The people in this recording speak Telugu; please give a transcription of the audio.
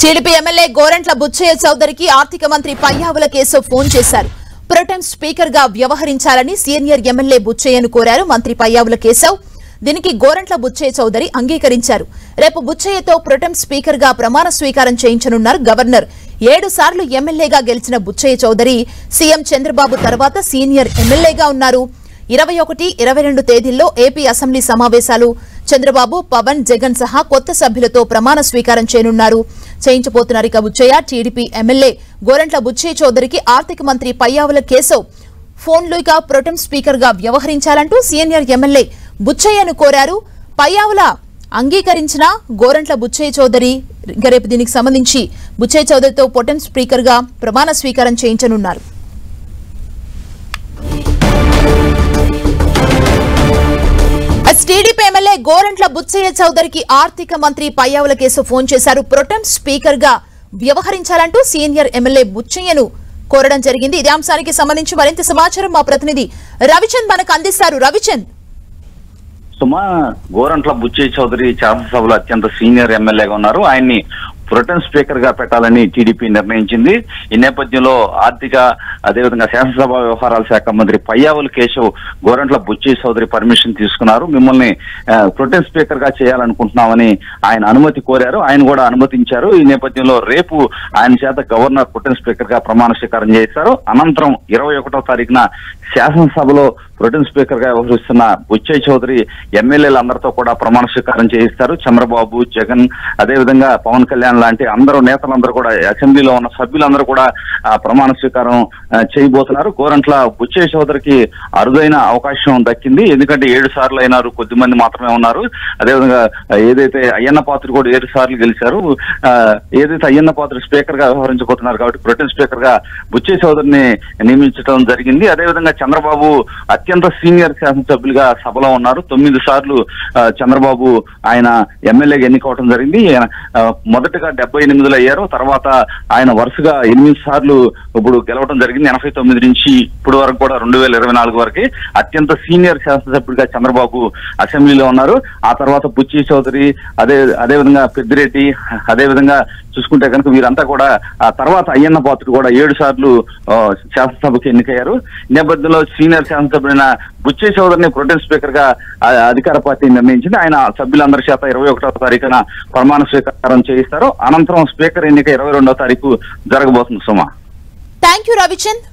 టీడీపీ ఎమ్మెల్యే గోరంట్ల బుచ్చయ్య చౌదరికి ఆర్థిక మంత్రి పయ్యావుల కేశవ్ ఫోన్ చేశారు. ప్రొటెం స్పీకర్ గా వ్యవహరించాలని సీనియర్ ఎమ్మెల్యే బుచ్చయ్యను కోరారు మంత్రి పయ్యావుల కేశవ్. దీనికి గోరంట్ల బుచ్చయ్య చౌదరి అంగీకరించారు. రేపు బుచ్చయ్యతో ప్రొటెం స్పీకర్ గా ప్రమాణ స్వీకారం చేయించనున్నారు గవర్నర్. 7 సార్లు ఎమ్మెల్యేగా గెలిచిన బుచ్చయ్య చౌదరి సీఎం చంద్రబాబు తర్వాత సీనియర్ ఎమ్మెల్యేగా ఉన్నారు. 21, 22 తేదీల్లో ఏపీ అసెంబ్లీ సమావేశాలు. చంద్రబాబు, పవన్, జగన్ సహా కొత్త సభ్యులతో ప్రమాణ స్వీకారం చేయించబోతున్నారు. ఇక బుచ్చయ్య టీడీపీ ఎమ్మెల్యే గోరంట్ల బుచ్చయ్య చౌదరికి ఆర్థిక మంత్రి పయ్యావుల కేశవ్ ఫోన్లు ఇక ప్రొటెం స్పీకర్ గా వ్యవహరించాలంటూ సీనియర్ ఎమ్మెల్యే బుచ్చయ్యను కోరారు. పయ్యావుల అంగీకరించిన గోరంట్ల బుచ్చయ్య చౌదరి రేపు దీనికి సంబంధించి బుచ్చయ్య చౌదరితో ప్రొటెం స్పీకర్ గా ప్రమాణ స్వీకారం చేయించనున్నారు. టీడీపీ ఎమ్మెల్యే గోరంట్ల బుచ్చయ్య చౌదరికి ఆర్థిక మంత్రి పయ్యావుల కేశవ్ ఫోన్ చేశారు. ప్రొటెం స్పీకర్ గా వ్యవహరించాలంటూ సీనియర్ ఎమ్మెల్యే బుచ్చయ్యను కోరడం జరిగింది. ఇదే అంశానికి సంబంధించి మరింత సమాచారం మా ప్రతినిధి రవిచంద్ మనకు అందిస్తారు. రవిచంద్, సుమా, గోరంట్ల బుచ్చయ్య చౌదరి శాసనసభలో అత్యంత సీనియర్ ఎమ్మెల్యేగా ఉన్నారు. ఆయన్ని ప్రొటెం స్పీకర్ గా పెట్టాలని టీడీపీ నిర్ణయించింది. ఈ నేపథ్యంలో ఆర్థిక అదేవిధంగా శాసనసభ వ్యవహారాల శాఖ మంత్రి పయ్యావుల కేశవ్ గోరంట్ల బుచ్చయ్య చౌదరి పర్మిషన్ తీసుకున్నారు. మిమ్మల్ని ప్రొటెం స్పీకర్ గా చేయాలనుకుంటున్నామని ఆయన అనుమతి కోరారు. ఆయన కూడా అనుమతించారు. ఈ నేపథ్యంలో రేపు ఆయన చేత గవర్నర్ ప్రొటెం స్పీకర్ గా ప్రమాణ స్వీకారం చేస్తారు. అనంతరం 21వ తారీఖున శాసనసభలో ప్రొటెం స్పీకర్ గా వ్యవహరిస్తున్న బుచ్చయ్య చౌదరి ఎమ్మెల్యేలందరితో కూడా ప్రమాణ స్వీకారం చేయిస్తారు. చంద్రబాబు, జగన్, అదేవిధంగా పవన్ కళ్యాణ్ లాంటి అందరూ నేతలందరూ కూడా అసెంబ్లీలో ఉన్న సభ్యులందరూ కూడా ప్రమాణ స్వీకారం చేయబోతున్నారు. గోరంట్ల బుచ్చయ్య చౌదరికి అరుదైన అవకాశం దక్కింది. ఎందుకంటే 7 సార్లు అయినారు, కొద్ది మంది మాత్రమే ఉన్నారు. అదేవిధంగా ఏదైతే అయ్యన్న పాత్ర కూడా 7 సార్లు గెలిచారు. ఏదైతే అయ్యన్న పాత్ర స్పీకర్ గా వ్యవహరించబోతున్నారు కాబట్టి ప్రొటెం స్పీకర్ గా బుచ్చయ్య చౌదరిని నియమించడం జరిగింది. అదేవిధంగా చంద్రబాబు అత్యంత సీనియర్ శాసనసభ్యులుగా సభలో ఉన్నారు. 9 సార్లు చంద్రబాబు ఆయన ఎమ్మెల్యేగా ఎన్నికవడం జరిగింది. మొదటగా 78లో అయ్యారు. తర్వాత ఆయన వరుసగా 8 సార్లు ఇప్పుడు గెలవడం జరిగింది. 89 నుంచి ఇప్పటి వరకు కూడా 2024 వరకు అత్యంత సీనియర్ శాసనసభ్యుడిగా చంద్రబాబు అసెంబ్లీలో ఉన్నారు. ఆ తర్వాత బుచ్చయ్య చౌదరి, అదేవిధంగా పెద్దిరెడ్డి, అదేవిధంగా చూసుకుంటే కనుక వీరంతా కూడా ఆ తర్వాత అయ్యన్న పాత్రుడు కూడా 7 సార్లు శాసనసభకు ఎన్నికయ్యారు. ఈ నేపథ్యంలో సీనియర్ శాసనసభ్యుడైన బుచ్చయ్య చౌదరిని ప్రొటెం స్పీకర్ గా అధికార పార్టీ నిర్ణయించింది. ఆయన సభ్యులందరి చేత 21వ తారీఖున ప్రమాణ స్వీకారం చేయిస్తారు. అనంతరం స్పీకర్ ఎన్నిక 22వ తారీఖు జరగబోతుంది. సుమా, థ్యాంక్ యూ రవిచంద్.